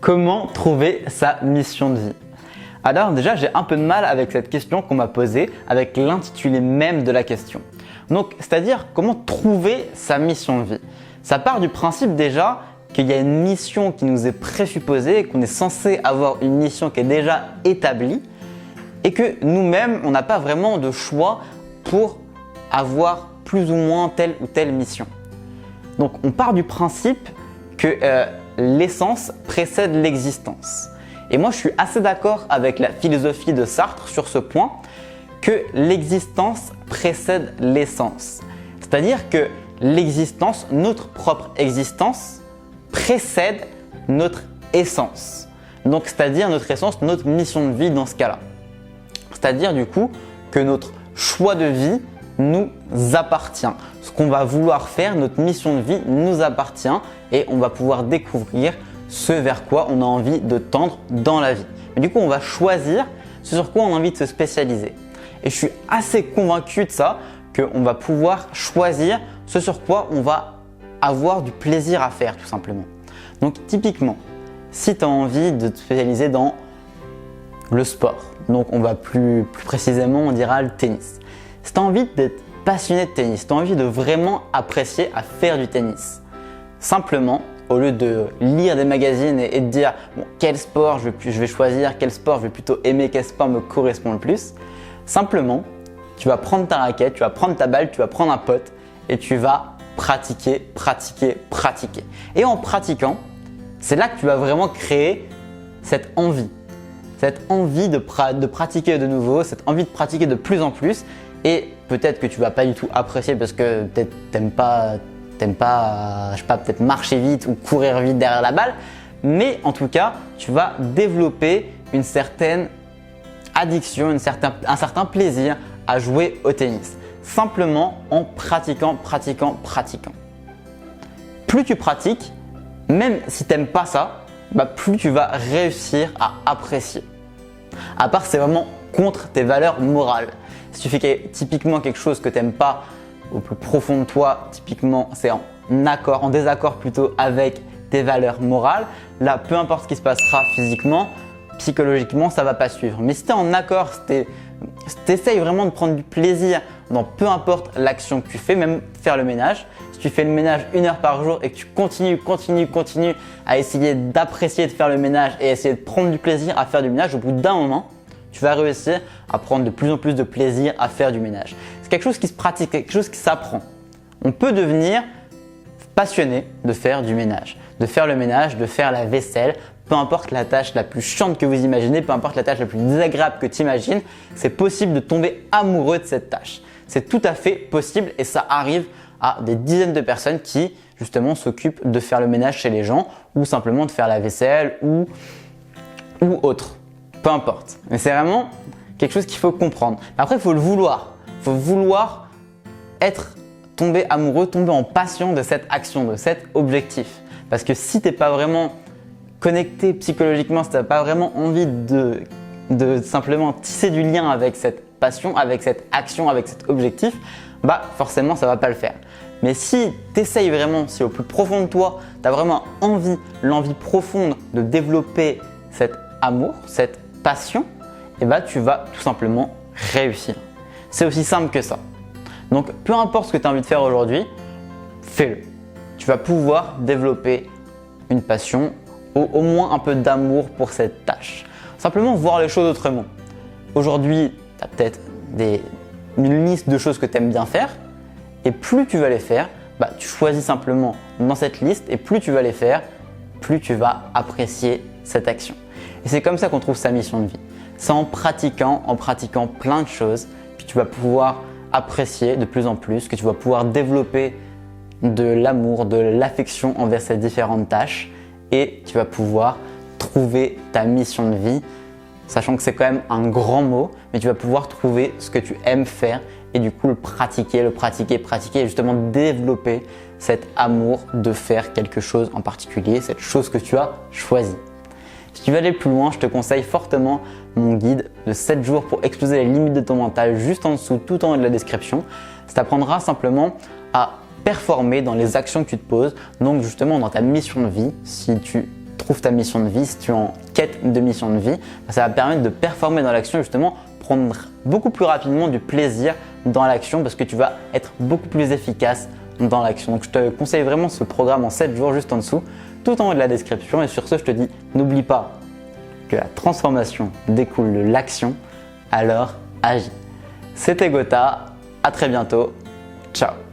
Comment trouver sa mission de vie? Alors déjà, j'ai un peu de mal avec cette question qu'on m'a posée, avec l'intitulé même de la question. Donc, c'est-à-dire comment trouver sa mission de vie. Ça part du principe déjà qu'il y a une mission qui nous est présupposée, qu'on est censé avoir une mission qui est déjà établie et que nous-mêmes, on n'a pas vraiment de choix pour avoir plus ou moins telle ou telle mission. Donc, on part du principe que l'essence précède l'existence. Et moi, je suis assez d'accord avec la philosophie de Sartre sur ce point, que l'existence précède l'essence. C'est-à-dire que l'existence, notre propre existence, précède notre essence. Donc, c'est-à-dire notre essence, notre mission de vie dans ce cas-là. C'est-à-dire du coup que notre choix de vie nous appartient. Ce qu'on va vouloir faire, notre mission de vie nous appartient et on va pouvoir découvrir ce vers quoi on a envie de tendre dans la vie. Mais du coup, on va choisir ce sur quoi on a envie de se spécialiser. Et je suis assez convaincu de ça, qu'on va pouvoir choisir ce sur quoi on va avoir du plaisir à faire tout simplement. Donc typiquement, si tu as envie de te spécialiser dans le sport, donc on va plus précisément, on dira le tennis. Si tu as envie d'être passionné de tennis, si tu as envie de vraiment apprécier à faire du tennis, simplement, au lieu de lire des magazines et de dire bon, quel sport je vais choisir, quel sport je vais plutôt aimer, quel sport me correspond le plus, simplement, tu vas prendre ta raquette, tu vas prendre ta balle, tu vas prendre un pote et tu vas pratiquer, pratiquer, pratiquer. Et en pratiquant, c'est là que tu vas vraiment créer cette envie de pratiquer de nouveau, cette envie de pratiquer de plus en plus. Et peut-être que tu vas pas du tout apprécier parce que peut-être t'aimes pas, je sais pas, peut-être marcher vite ou courir vite derrière la balle. Mais en tout cas, tu vas développer une certaine addiction, un certain plaisir à jouer au tennis. Simplement en pratiquant. Plus tu pratiques, même si tu n'aimes pas ça, plus tu vas réussir à apprécier. À part c'est vraiment contre tes valeurs morales. Si tu fais typiquement quelque chose que tu n'aimes pas au plus profond de toi, typiquement c'est en désaccord plutôt avec tes valeurs morales, là peu importe ce qui se passera physiquement, psychologiquement ça ne va pas suivre. Mais si tu es en accord, si tu essayes vraiment de prendre du plaisir dans peu importe l'action que tu fais, même faire le ménage, si tu fais le ménage 1 heure par jour et que tu continues à essayer d'apprécier de faire le ménage et essayer de prendre du plaisir à faire du ménage, au bout d'un moment, tu vas réussir à prendre de plus en plus de plaisir à faire du ménage. C'est quelque chose qui se pratique, quelque chose qui s'apprend. On peut devenir passionné de faire du ménage, de faire le ménage, de faire la vaisselle, peu importe la tâche la plus chiante que vous imaginez, peu importe la tâche la plus désagréable que tu imagines, c'est possible de tomber amoureux de cette tâche. C'est tout à fait possible et ça arrive à des dizaines de personnes qui justement s'occupent de faire le ménage chez les gens ou simplement de faire la vaisselle ou autre. Peu importe. Mais c'est vraiment quelque chose qu'il faut comprendre. Après, il faut le vouloir. Il faut vouloir tomber amoureux, tomber en passion de cette action, de cet objectif. Parce que si tu n'es pas vraiment connecté psychologiquement, si tu n'as pas vraiment envie de simplement tisser du lien avec cette passion, avec cette action, avec cet objectif, forcément ça ne va pas le faire. Mais si tu essayes vraiment, si au plus profond de toi, tu as vraiment l'envie profonde de développer cet amour, cette passion, tu vas tout simplement réussir. C'est aussi simple que ça. Donc peu importe ce que tu as envie de faire aujourd'hui, fais-le. Tu vas pouvoir développer une passion ou au moins un peu d'amour pour cette tâche. Simplement voir les choses autrement. Aujourd'hui, tu as peut-être une liste de choses que tu aimes bien faire et plus tu vas les faire, tu choisis simplement dans cette liste et plus tu vas les faire, plus tu vas apprécier cette action. Et c'est comme ça qu'on trouve sa mission de vie. C'est en pratiquant plein de choses que tu vas pouvoir apprécier de plus en plus, que tu vas pouvoir développer de l'amour, de l'affection envers ces différentes tâches et tu vas pouvoir trouver ta mission de vie, sachant que c'est quand même un grand mot, mais tu vas pouvoir trouver ce que tu aimes faire et du coup le pratiquer et justement développer cet amour de faire quelque chose en particulier, cette chose que tu as choisie. Si tu veux aller plus loin, je te conseille fortement mon guide de 7 jours pour exploser les limites de ton mental juste en dessous, tout en haut de la description. Ça t'apprendra simplement à performer dans les actions que tu te poses, donc justement dans ta mission de vie, si tu trouves ta mission de vie, si tu es en quête de mission de vie, ça va permettre de performer dans l'action, justement prendre beaucoup plus rapidement du plaisir dans l'action parce que tu vas être beaucoup plus efficace dans l'action. Donc je te conseille vraiment ce programme en 7 jours juste en dessous, tout en haut de la description. Et sur ce, je te dis, n'oublie pas que la transformation découle de l'action, alors agis. C'était Gotha, à très bientôt, ciao.